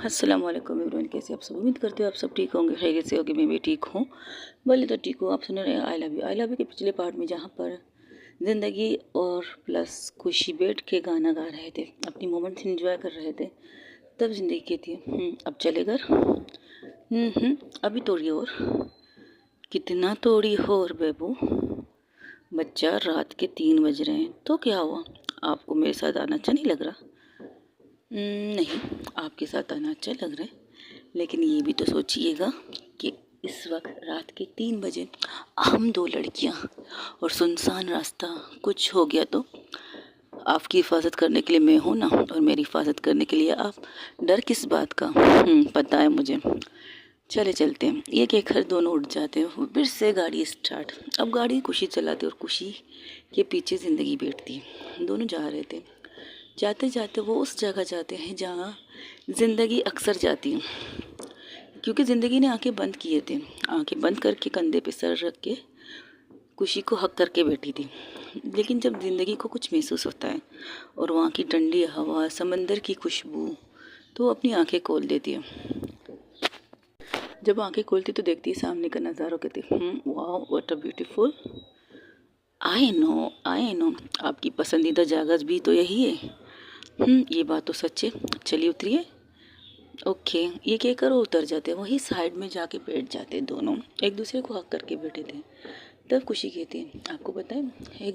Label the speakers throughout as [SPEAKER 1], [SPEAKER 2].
[SPEAKER 1] अस्सलाम वालेकुम एवरीवन, कैसे आप सब। उम्मीद करते हो आप सब ठीक होंगे, खैरियत से होगी। मैं भी ठीक हूँ, बोले तो ठीक हूँ। आप सुन रहे हैं आई लव यू के पिछले पार्ट में, जहाँ पर ज़िंदगी और प्लस खुशी बैठ के गाना गा रहे थे, अपनी मोमेंट्स इंजॉय कर रहे थे। तब ज़िंदगी कहती है अब चले घर। अभी तोड़ी और कितना तोड़ी हो और बेबू, बच्चा रात के 3 बज रहे हैं तो क्या हुआ, आपको मेरे साथ आना अच्छा नहीं लग रहा? नहीं, आपके साथ आना अच्छा लग रहा है, लेकिन ये भी तो सोचिएगा कि इस वक्त रात के 3 बजे हम 2 लड़कियां और सुनसान रास्ता, कुछ हो गया तो आपकी हिफाजत करने के लिए मैं हूँ ना, और मेरी हिफाजत करने के लिए आप। डर किस बात का? पता है मुझे। चले चलते हैं। ये कहकर दोनों उठ जाते हैं, फिर से गाड़ी स्टार्ट। अब गाड़ी खुशी चलाते और खुशी के पीछे ज़िंदगी बैठती है। दोनों जा रहे थे। जाते जाते वो उस जगह जाते हैं जहाँ ज़िंदगी अक्सर जाती है, क्योंकि ज़िंदगी ने आंखें बंद किए थे। आंखें बंद करके कंधे पे सर रख के खुशी को हक करके बैठी थी। लेकिन जब ज़िंदगी को कुछ महसूस होता है और वहाँ की ठंडी हवा, समंदर की खुशबू, तो वो अपनी आंखें खोल देती है। जब आंखें खोलती तो देखती है सामने का नज़ारा, कहती वाह what a beautiful. I know आपकी पसंदीदा जगह भी तो यही है। ये बात तो सच है। चलिए उतरिए। ओके, ये कहकर वो उतर जाते। वहीं साइड में जाके बैठ जाते। दोनों एक दूसरे को हक करके बैठे थे। तब खुशी कहती है, आपको पता है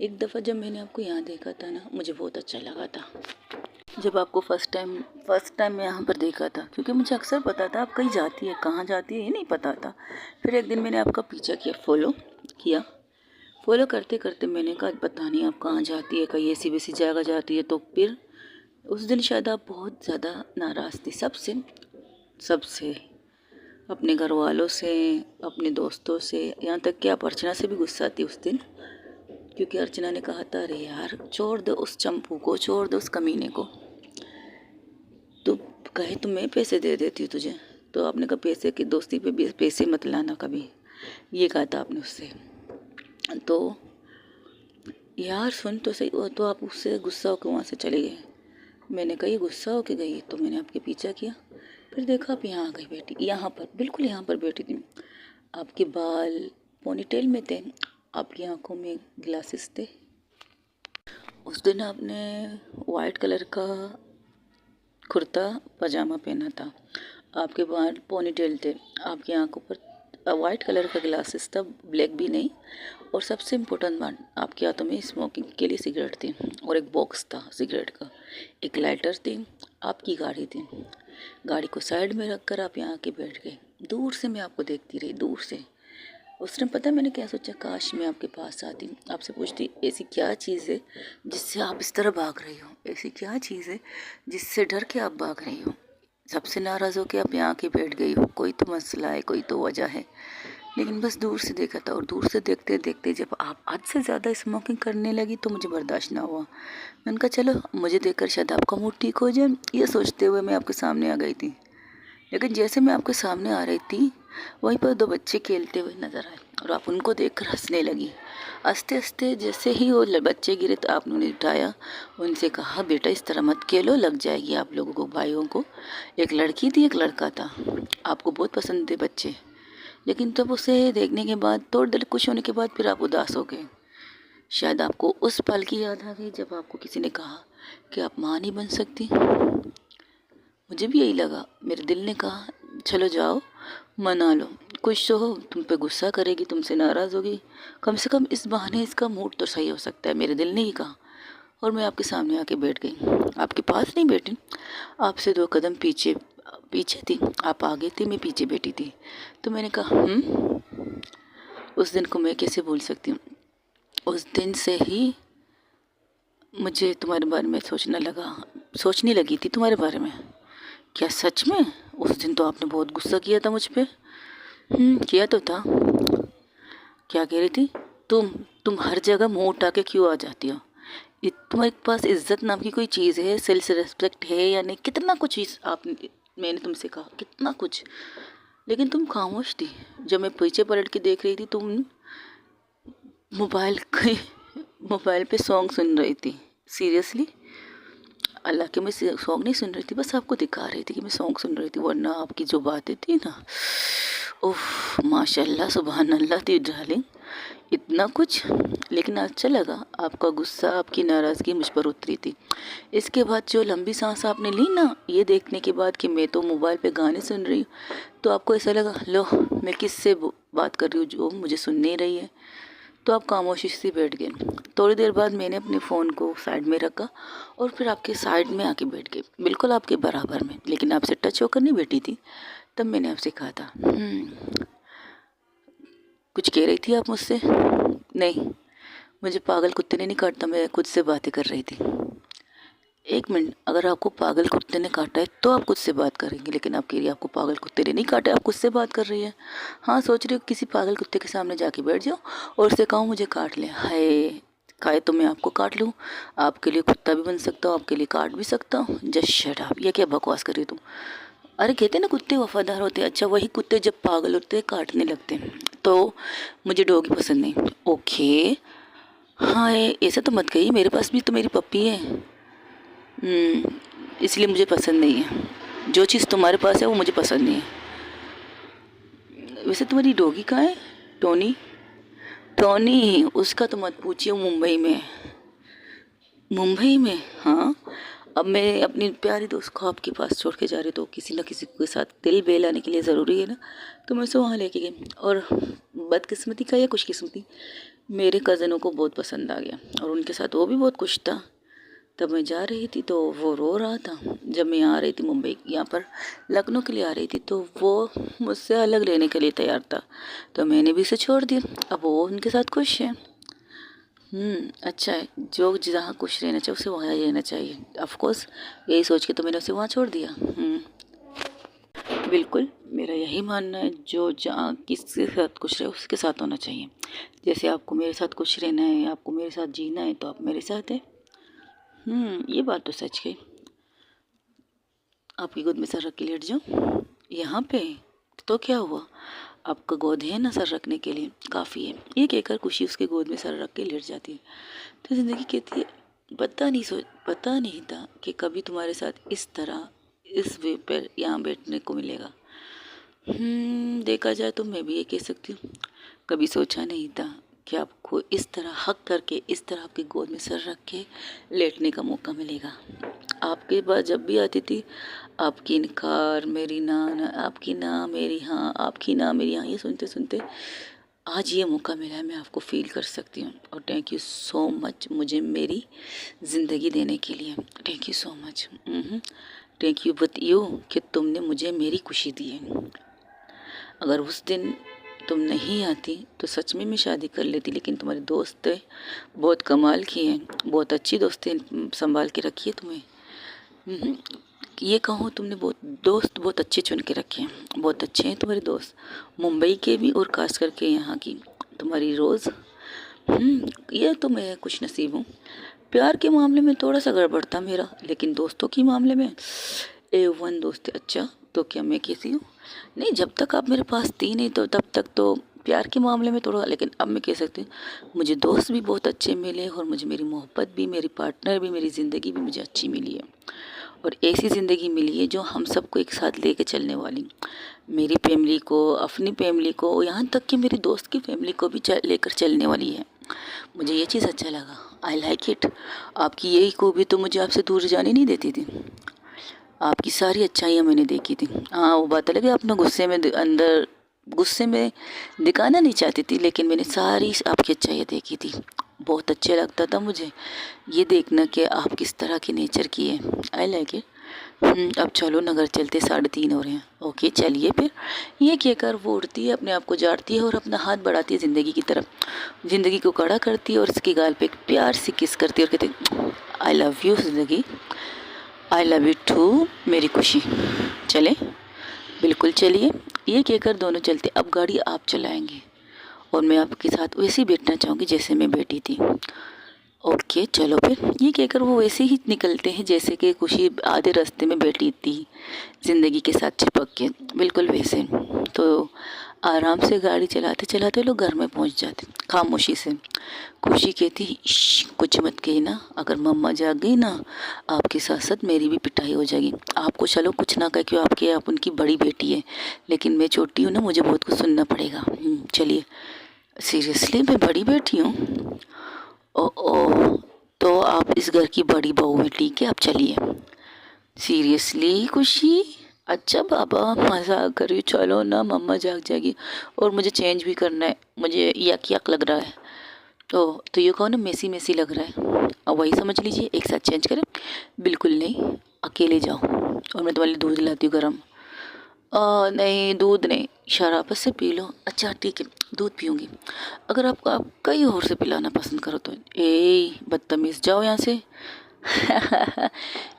[SPEAKER 1] एक दफ़ा जब मैंने आपको यहाँ देखा था ना, मुझे बहुत अच्छा लगा था। जब आपको फर्स्ट टाइम मैं यहाँ पर देखा था, क्योंकि मुझे अक्सर पता था आप कहीं जाती है, कहाँ जाती है ये नहीं पता था। फिर एक दिन मैंने आपका पीछा किया। फॉलो करते करते मैंने कहा पता नहीं आप कहाँ जाती है, कहीं ऐसी वैसी जगह जाती है। तो फिर उस दिन शायद आप बहुत ज़्यादा नाराज़ थी सबसे, अपने घर वालों से, अपने दोस्तों से, यहाँ तक कि आप अर्चना से भी गुस्सा थी उस दिन, क्योंकि अर्चना ने कहा था अरे यार छोड़ दो उस चंपू को, छोड़ दो उस कमीने को, तो कहे तो मैं पैसे दे देती हूँ तुझे। तो आपने कहा पैसे की दोस्ती पे भी पैसे मत लाना कभी, ये कहा था आपने उससे। तो यार सुन तो सही, तो आप उससे गुस्सा होकर वहाँ से चले गए। मैंने कहा ये गुस्सा होके गई, तो मैंने आपके पीछा किया। फिर देखा आप यहाँ आ गई बैठी, यहाँ पर बिल्कुल यहाँ पर बैठी थी। आपके बाल पोनीटेल में थे, आपकी आंखों में ग्लासेस थे। उस दिन आपने वाइट कलर का कुर्ता पजामा पहना था, आपके बाल पोनीटेल थे, आपकी आंखों पर वाइट कलर का ग्लासेस था, ब्लैक भी नहीं। और सबसे इम्पोर्टेंट बात, आपके हाथों में स्मोकिंग के लिए सिगरेट थी और एक बॉक्स था सिगरेट का, एक लाइटर थी, आपकी गाड़ी थी। गाड़ी को साइड में रखकर आप यहाँ आके बैठ गए। दूर से मैं आपको देखती रही, दूर से। उस टाइम पता मैंने क्या सोचा, काश मैं आपके पास आती, आपसे पूछती ऐसी क्या चीज़ है जिससे आप इस तरह भाग रही हो, ऐसी क्या चीज़ है जिससे डर के आप भाग रही हो, सबसे नाराज़ हो के आप यहाँ आके बैठ गई हो, कोई तो मसला है, कोई तो वजह है। लेकिन बस दूर से देखा था, और दूर से देखते देखते जब आप हद से ज़्यादा स्मोकिंग करने लगी तो मुझे बर्दाश्त ना हुआ। मैंने कहा चलो मुझे देखकर शायद आपका मूड ठीक हो जाए, ये सोचते हुए मैं आपके सामने आ गई थी। लेकिन जैसे मैं आपके सामने आ रही थी, वहीं पर 2 बच्चे खेलते हुए नजर आए और आप उनको देखकर हंसने लगी। हंसते हंसते जैसे ही वो बच्चे गिरे तो आपने उन्हें उठाया, उनसे कहा बेटा इस तरह मत खेलो, लग जाएगी आप लोगों को, भाइयों को। एक लड़की थी एक लड़का था, आपको बहुत पसंद थे बच्चे। लेकिन तब उसे देखने के बाद, थोड़ी देर खुश होने के बाद, फिर आप उदास हो गए। शायद आपको उस पल की याद आ गई जब आपको किसी ने कहा कि आप माँ नहीं बन सकती। मुझे भी यही लगा, मेरे दिल ने कहा चलो जाओ मना लो, कुछ तो हो, तुम पे गुस्सा करेगी, तुमसे नाराज़ होगी, कम से कम इस बहाने इसका मूड तो सही हो सकता है, मेरे दिल ने ही कहा। और मैं आपके सामने आके बैठ गई, आपके पास नहीं बैठी, आपसे 2 कदम पीछे पीछे थी, आप आगे थी, मैं पीछे बैठी थी। तो मैंने कहा उस दिन को मैं कैसे भूल सकती हूँ। उस दिन से ही मुझे तुम्हारे बारे में सोचने लगी थी तुम्हारे बारे में। क्या सच में? उस दिन तो आपने बहुत गुस्सा किया था मुझ पे। किया तो था। क्या कह रही थी? तुम हर जगह मुंह उठा के क्यों आ जाती हो? तुम्हारे पास इज्जत नाम की कोई चीज़ है, सेल्फ रेस्पेक्ट है या नहीं? कितना कुछ मैंने तुमसे कहा, कितना कुछ, लेकिन तुम खामोश थी। जब मैं पीछे पलट के देख रही थी, तुम मोबाइल पे सॉन्ग सुन रही थी। सीरियसली अल्लाह के मैं सॉन्ग नहीं सुन रही थी, बस आपको दिखा रही थी कि मैं सॉन्ग सुन रही थी, वरना आपकी जो बातें थी ना, उफ माशाल्लाह सुबहान अल्लाह थी डार्लिंग, इतना कुछ। लेकिन अच्छा लगा, आपका गुस्सा, आपकी नाराज़गी मुझ पर उतरी थी। इसके बाद जो लंबी सांस आपने ली ना, ये देखने के बाद कि मैं तो मोबाइल पे गाने सुन रही हूँ, तो आपको ऐसा लगा लो मैं किससे बात कर रही हूँ जो मुझे सुन नहीं रही है, तो आप खामोशी से बैठ गए। थोड़ी देर बाद मैंने अपने फ़ोन को साइड में रखा और फिर आपके साइड में आके बैठ गए, बिल्कुल आपके बराबर में, लेकिन आपसे टच होकर नहीं बैठी थी। तब मैंने आपसे कहा था कुछ कह रही थी आप मुझसे? नहीं, मुझे पागल कुत्ते ने नहीं काटा, मैं खुद से बातें कर रही थी। एक मिनट, अगर आपको पागल कुत्ते ने काटा है तो आप खुद से बात करेंगे, लेकिन आप कह रही है आपको पागल कुत्ते ने नहीं काटा, आप खुद से बात कर रही है। हाँ, सोच रही हो किसी पागल कुत्ते के सामने जाके बैठ जाओ और उससे कहो मुझे काट ले। हाय, काहे तो मैं आपको काट लूँ, आपके लिए कुत्ता भी बन सकता हूँ, आपके लिए काट भी सकता हूँ। जस्ट शट अप, ये क्या बकवास कर रही हो तुम? अरे कहते ना कुत्ते वफादार होते हैं, अच्छा वही कुत्ते जब पागल होते हैं काटने लगते हैं। तो मुझे डॉगी पसंद नहीं। ओके, हाँ ऐसा तो मत कहिए, मेरे पास भी तो मेरी पप्पी है। इसलिए मुझे पसंद नहीं है। जो चीज़ तुम्हारे पास है वो मुझे पसंद नहीं है। वैसे तुम्हारी डॉगी कहाँ है? टोनी? टोनी, उसका तो मत पूछिए, मुंबई में। मुंबई में? हाँ। अब मैं अपनी प्यारी दोस्त को आपके पास छोड़ के जा रही, तो किसी न किसी के साथ दिल बहलाने के लिए ज़रूरी है ना, तो मैं उसे वहाँ लेके गई। और बदकिस्मती का या खुशकिस्मती, मेरे कज़नों को बहुत पसंद आ गया और उनके साथ वो भी बहुत खुश था। तब मैं जा रही थी तो वो रो रहा था। जब मैं आ रही थी मुंबई, यहाँ पर लखनऊ के लिए आ रही थी, तो वो मुझसे अलग लेने के लिए तैयार था, तो मैंने भी उसे छोड़ दिया। अब वो उनके साथ खुश है। अच्छा है, जो जहाँ खुश रहना चाहिए उसे वहाँ रहना चाहिए। ऑफ कोर्स यही सोच के तो मैंने उसे वहाँ छोड़ दिया। बिल्कुल, मेरा यही मानना है, जो जहाँ किसके साथ खुश रहे उसके साथ होना चाहिए। जैसे आपको मेरे साथ खुश रहना है, आपको मेरे साथ जीना है, तो आप मेरे साथ हैं। ये बात तो सच है। आपकी गोद में सर रख के लेट जाऊँ यहाँ पे? तो क्या हुआ, आपका गोद है ना सर रखने के लिए, काफ़ी है। ये कहकर खुशी उसके गोद में सर रख के लेट जाती है। तो ज़िंदगी कहती है पता नहीं था कि कभी तुम्हारे साथ इस तरह इस वे पर यहाँ बैठने को मिलेगा। देखा जाए तो मैं भी ये कह सकती हूँ, कभी सोचा नहीं था कि आपको इस तरह हक करके इस तरह आपकी गोद में सर रख के लेटने का मौका मिलेगा। आपके पास जब भी आती थी, आपकी इनकार मेरी ना, आपकी ना मेरी हाँ, आपकी ना मेरी हाँ, ये सुनते सुनते आज ये मौका मिला है, मैं आपको फील कर सकती हूँ। और थैंक यू सो मच मुझे मेरी ज़िंदगी देने के लिए। Thank you so much. Thank you with you कि तुमने मुझे मेरी खुशी दी है। अगर उस दिन तुम नहीं आती तो सच में मैं शादी कर लेती, लेकिन तुम्हारे दोस्त बहुत कमाल की हैं, बहुत अच्छी दोस्तें संभाल के रखी है तुम्हें। ये कहो तुमने दोस्त बहुत अच्छे चुन के रखे हैं, बहुत अच्छे हैं तुम्हारे दोस्त, मुंबई के भी और खास करके यहाँ की तुम्हारी रोज़। ये तो मैं कुछ नसीब हूँ। प्यार के मामले में थोड़ा सा गड़बड़ था मेरा, लेकिन दोस्तों के मामले में A1 दोस्त है। अच्छा, तो क्या मैं कैसी हूँ? नहीं, जब तक आप मेरे पास थी नहीं तो तब तक तो प्यार के मामले में थोड़ा, लेकिन अब मैं कह सकती हूँ मुझे दोस्त भी बहुत अच्छे मिले और मुझे मेरी मोहब्बत भी, मेरी पार्टनर भी, मेरी ज़िंदगी भी मुझे अच्छी मिली है। और ऐसी ज़िंदगी मिली है जो हम सबको एक साथ लेके चलने वाली, मेरी फैमिली को, अपनी फैमिली को, यहाँ तक कि मेरी दोस्त की फैमिली को भी लेकर चलने वाली है। मुझे ये चीज़ अच्छा लगा, आई लाइक इट। आपकी यही खूबी तो मुझे आपसे दूर जाने नहीं देती थी। आपकी सारी अच्छाइयाँ मैंने देखी थी। हाँ, वो बात अलग है, अपना गुस्से में दिखाना नहीं चाहती थी, लेकिन मैंने सारी आपकी अच्छाइयाँ देखी थी। बहुत अच्छा लगता था मुझे ये देखना कि आप किस तरह की नेचर की है। I like it. अब चलो नगर चलते, 3:30 हो रहे हैं। ओके चलिए फिर। ये कहकर वो उड़ती है, अपने आप को झाड़ती है और अपना हाथ बढ़ाती है ज़िंदगी की तरफ, ज़िंदगी को कड़ा करती है और उसके गाल पे एक प्यार से किस करती है और कहती आई लव यू ज़िंदगी, आई लव यू टू मेरी खुशी। चले? बिल्कुल चलिए। ये कहकर दोनों चलते। अब गाड़ी आप चलाएंगे और मैं आपके साथ वैसे ही बैठना चाहूँगी जैसे मैं बैठी थी। ओके चलो फिर। ये कहकर वो वैसे ही निकलते हैं जैसे कि खुशी आधे रास्ते में बैठी थी ज़िंदगी के साथ चिपक के, बिल्कुल वैसे। तो आराम से गाड़ी चलाते चलाते लोग घर में पहुंच जाते खामोशी से। खुशी कहती कुछ मत कहना, अगर मम्मा जाग गई ना आपके साथ साथ मेरी भी पिटाई हो जाएगी। आपको चलो कुछ ना कह क्यों आप उनकी बड़ी बेटी है, लेकिन मैं छोटी हूँ ना, मुझे बहुत कुछ सुनना पड़ेगा। चलिए। सीरियसली मैं बड़ी बेटी हूँ? ओ, तो आप इस घर की बड़ी बहू है, ठीक है आप चलिए। सीरियसली खुशी? अच्छा बाबा मजाक कर रही हो, चलो ना मम्मा जाग जाएगी और मुझे चेंज भी करना है, मुझे यक यक लग रहा है। तो ये कहो ना मेसी मेसी लग रहा है, अब वही समझ लीजिए, एक साथ चेंज करें। बिल्कुल नहीं, अकेले जाओ और मैं तुम्हारे लिए दूध लाती हूँ गर्म। नहीं दूध नहीं, शराबत से पी लो। अच्छा ठीक है दूध पीऊँगी, अगर आप कहीं और से पिलाना पसंद करो तो। बदतमीज़ जाओ यहाँ से।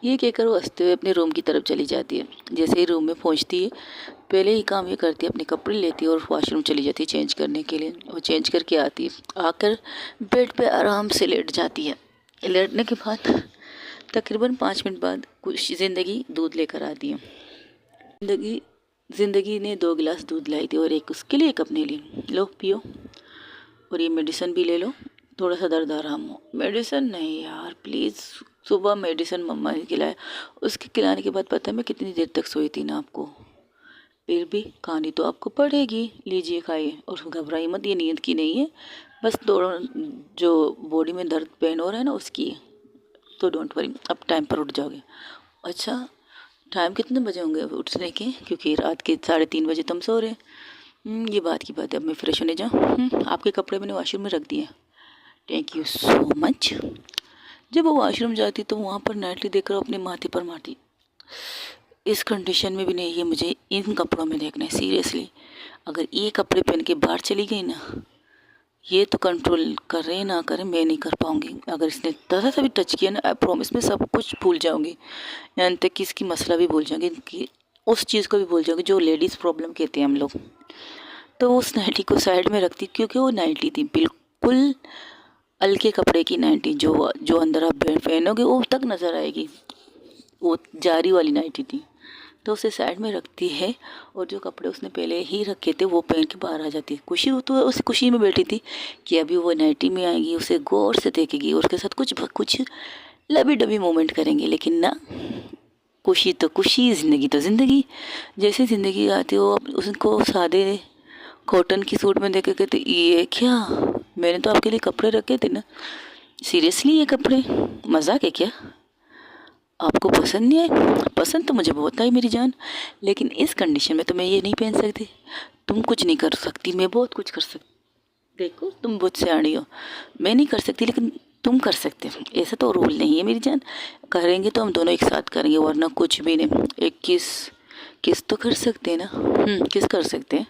[SPEAKER 1] ये कहकर वो हंसते हुए अपने रूम की तरफ चली जाती है। जैसे ही रूम में पहुंचती है पहले ही काम ये करती है, अपने कपड़े लेती है और वॉशरूम चली जाती है चेंज करने के लिए। वो चेंज करके आती है, आकर बेड पे आराम से लेट जाती है। लेटने के बाद तकरीबन 5 मिनट बाद कुछ ज़िंदगी दूध लेकर आती है। ज़िंदगी ने 2 गिलास दूध लाई थी और एक उसके लिए एक अपने लिए। लो पियो और ये मेडिसिन भी ले लो, थोड़ा सा दर्द आराम हो। मेडिसिन नहीं यार प्लीज़, सुबह मेडिसिन मम्मा ने खिलाया, उसके खिलाने के बाद पता है मैं कितनी देर तक सोई थी ना आपको। फिर भी खानी तो आपको पड़ेगी, लीजिए खाइए और घबराइए मत, ये नींद की नहीं है, बस दोनों जो बॉडी में दर्द पेन हो रहा है ना उसकी है, तो डोंट वरी अब टाइम पर उठ जाओगे। अच्छा टाइम कितने बजे होंगे अब उठने के, क्योंकि रात के 3:30 बजे तुम सो रहे। ये बात की बात है, अब मैं फ्रेश होने जाऊँ। आपके कपड़े मैंने वॉशरूम में रख दिए, थैंक यू सो मच। जब वो वॉशरूम जाती तो वहाँ पर नाइटली देख रहा अपने माथे पर माटी। इस कंडीशन में भी नहीं है मुझे इन कपड़ों में देखना है सीरियसली। अगर ये कपड़े पहन के बाहर चली गई ना, ये तो कंट्रोल करे ना करे मैं नहीं कर पाऊँगी। अगर इसने ज़रा सा भी टच किया ना आई प्रॉमिस मैं सब कुछ भूल जाऊँगी, यहाँ तक कि इसकी मसला भी भूल जाऊँगी, कि उस चीज़ को भी भूल जाऊँगी जो लेडीज़ प्रॉब्लम कहते हैं हम लोग। तो उस नाइटी को साइड में रखती, क्योंकि वो नाइटी थी बिल्कुल हल्के कपड़े की नाइटी, जो जो अंदर आप पहनोगे वो तक नज़र आएगी, वो जारी वाली नाइटी थी। तो उसे साइड में रखती है और जो कपड़े उसने पहले ही रखे थे वो पहन के बाहर आ जाती है। खुशी तो उस खुशी में बैठी थी कि अभी वो नाइटी में आएगी, उसे गौर से देखेगी और उसके साथ कुछ लबी डबी मोमेंट करेंगे। लेकिन ना, खुशी तो खुशी, ज़िंदगी तो ज़िंदगी। जैसे ज़िंदगी आती हो उसको सादे कॉटन की सूट में देख के कहते ये क्या, मैंने तो आपके लिए कपड़े रखे थे ना, सीरियसली ये कपड़े मजाक है क्या, आपको पसंद नहीं आए? पसंद तो मुझे बहुत आई मेरी जान, लेकिन इस कंडीशन में तो मैं ये नहीं पहन सकती। तुम कुछ नहीं कर सकती, मैं बहुत कुछ कर सकती। देखो तुम बहुत सियाणी हो, मैं नहीं कर सकती लेकिन तुम कर सकते हो, ऐसा तो रूल नहीं है मेरी जान। करेंगे तो हम दोनों एक साथ करेंगे, वरना कुछ भी नहीं। एक किस तो कर सकते हैं ना, किस कर सकते हैं।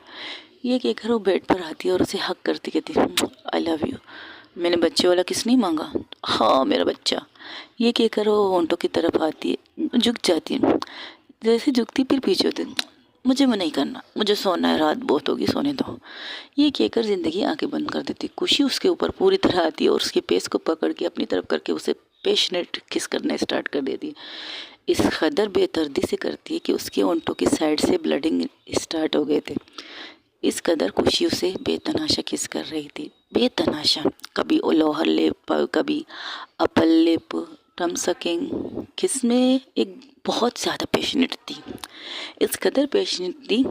[SPEAKER 1] ये कहकर वो बेड पर आती है और उसे हक करती कहती आई लव यू। मैंने बच्चे वाला किस नहीं मांगा, हाँ मेरा बच्चा। ये कहकर वो होंठों की तरफ आती है, झुक जाती है। जैसे झुकती फिर पीछे होते, मुझे मैं नहीं करना, मुझे सोना है, रात बहुत होगी सोने दो। ये कहकर ज़िंदगी आंखें बंद कर देती। खुशी उसके ऊपर पूरी तरह आती है और उसके पेस को पकड़ के अपनी तरफ करके उसे पैशनेट किस करना स्टार्ट कर देती है। इस कदर बेदर्दी से करती है कि उसके होंठों की साइड से ब्लडिंग स्टार्ट हो गए थे। इस कदर खुशी उसे बेतनाशा किस कर रही थी, बेतनाशा। कभी वो लोअर लिप, कभी अपर लिप, टम सकिंग, किस में एक बहुत ज़्यादा पैशनेट थी। इस कदर पैशनेट थी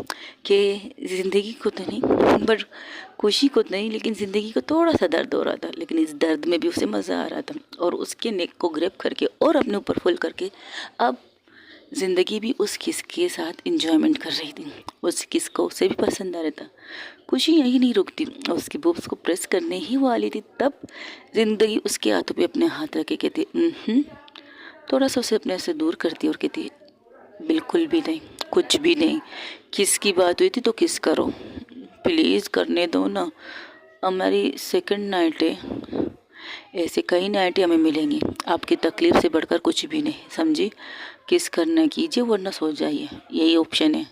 [SPEAKER 1] कि ज़िंदगी को तो नहीं बट खुशी को नहीं, लेकिन ज़िंदगी को थोड़ा सा दर्द हो रहा था, लेकिन इस दर्द में भी उसे मज़ा आ रहा था। और उसके नेक को ग्रैब करके और अपने ऊपर फुल करके अब ज़िंदगी भी उस किस के साथ इंजॉयमेंट कर रही थी। उस किस को उसे भी पसंद आ रहा था। खुशी यही नहीं रुकती, उसकी बूब्स को प्रेस करने ही वाली थी, तब ज़िंदगी उसके हाथों पे अपने हाथ रख के कहती थोड़ा सा उसे अपने से दूर करती और कहती बिल्कुल भी नहीं, कुछ भी नहीं। किस की बात हुई थी तो किस करो, प्लीज़ करने दो ना, हमारी सेकंड नाइट है, ऐसे कई नाइटें हमें मिलेंगी, आपकी तकलीफ़ से बढ़कर कुछ भी नहीं, समझी। किस करना कीजिए वरना सो जाइए, यही ऑप्शन है।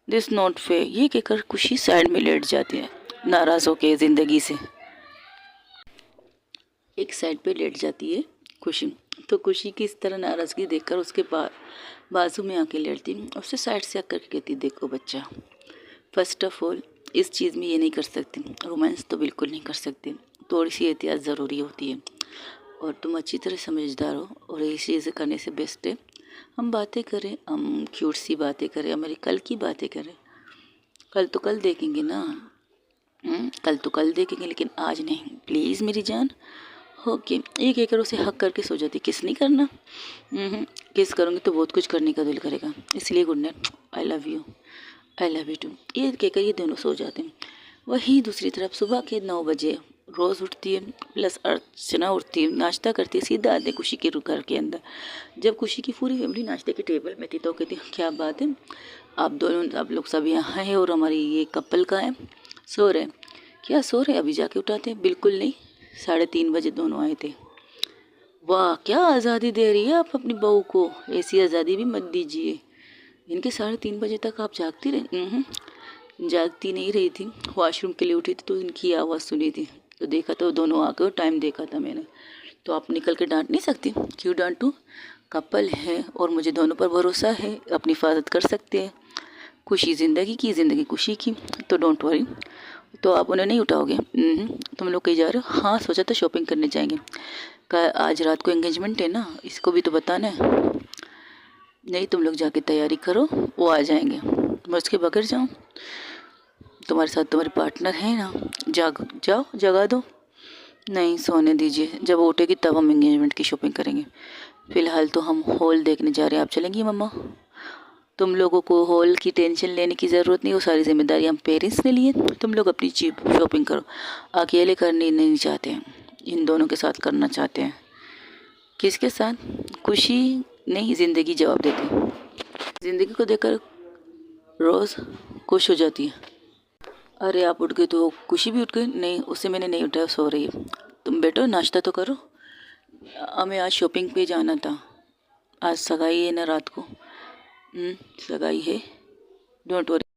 [SPEAKER 1] This not fair. ये कहकर खुशी साइड में लेट जाती है, नाराज़ होके ज़िंदगी से एक साइड पे लेट जाती है खुशी। तो खुशी की इस तरह नाराज़गी देखकर उसके बाजू में आके लेटती, उससे साइड से आकर कहती देखो बच्चा, फर्स्ट ऑफ ऑल इस चीज़ में ये नहीं कर सकते, रोमांस तो बिल्कुल नहीं कर सकते, थोड़ी सी एहतियात ज़रूरी होती है। और तुम अच्छी तरह समझदार हो और ये चीज़ें करने से बेस्ट है हम बातें करें, हम क्यूट सी बातें करें, हमारी कल की बातें करें। कल तो कल देखेंगे ना, कल तो कल देखेंगे, लेकिन आज नहीं, प्लीज़ मेरी जान। ओके, ये कहकर उसे हक करके सो जाती। किस नहीं करना? किस करूँगी तो बहुत कुछ करने का दिल करेगा, इसलिए good night, I love you too, ये कहकर ये दोनों सो जाते हैं। वही दूसरी तरफ सुबह के 9 बजे रोज़ उठती है, प्लस अर्चना उठती है, नाश्ता करती है, सीधा आते खुशी के घर के अंदर। जब खुशी की पूरी फैमिली नाश्ते के टेबल में थी तो कहती क्या बात है, आप लोग सब यहाँ हैं और हमारी ये कपल का है, सो रहे? क्या सो रहे? अभी जाके उठाते? बिल्कुल नहीं, 3:30 बजे दोनों आए थे। वाह, क्या आज़ादी दे रही है आप अपनी बहू को, ऐसी आज़ादी भी मत दीजिए। इनके 3:30 बजे तक आप जागती रही? जागती नहीं रही थी, वॉशरूम के लिए उठी थी तो इनकी आवाज़ सुनी थी, तो देखा तो दोनों आके और टाइम देखा था मैंने। तो आप निकल के डांट नहीं सकती? क्यों डांटूँ? कपल है और मुझे दोनों पर भरोसा है, अपनी हिफाजत कर सकते हैं। खुशी ज़िंदगी की, ज़िंदगी खुशी की, तो डोंट वरी। तो आप उन्हें नहीं उठाओगे? तुम लोग कहीं जा रहे हो? हाँ, सोचा था शॉपिंग करने जाएंगे। आज रात को एंगेजमेंट है ना, इसको भी तो बताना है। नहीं, तुम लोग जाके तैयारी करो, वो आ जाएंगे। मैं उसके बगैर जाऊँ? तुम्हारे साथ तुम्हारे पार्टनर है ना, जाओ जगा दो। नहीं, सोने दीजिए, जब उठेगी तब हम एंगेजमेंट की शॉपिंग करेंगे। फ़िलहाल तो हम हॉल देखने जा रहे हैं, आप चलेंगी मम्मा? तुम लोगों को हॉल की टेंशन लेने की ज़रूरत नहीं, वो सारी जिम्मेदारी हम पेरेंट्स ने ली है, तुम लोग अपनी चीप शॉपिंग करो। अकेले करनी नहीं चाहते हैं, इन दोनों के साथ करना चाहते हैं। किसके साथ? खुशी नहीं, ज़िंदगी जवाब देती है। ज़िंदगी को देखकर रोज़ खुश हो जाती है। अरे आप उठ गए तो खुशी भी उठ गई? नहीं, उसे मैंने नहीं उठाया, सो रही है। तुम बैठो, नाश्ता तो करो। हमें आज शॉपिंग पे जाना था, आज सगाई है ना रात को। सगाई है, डोंट वरी।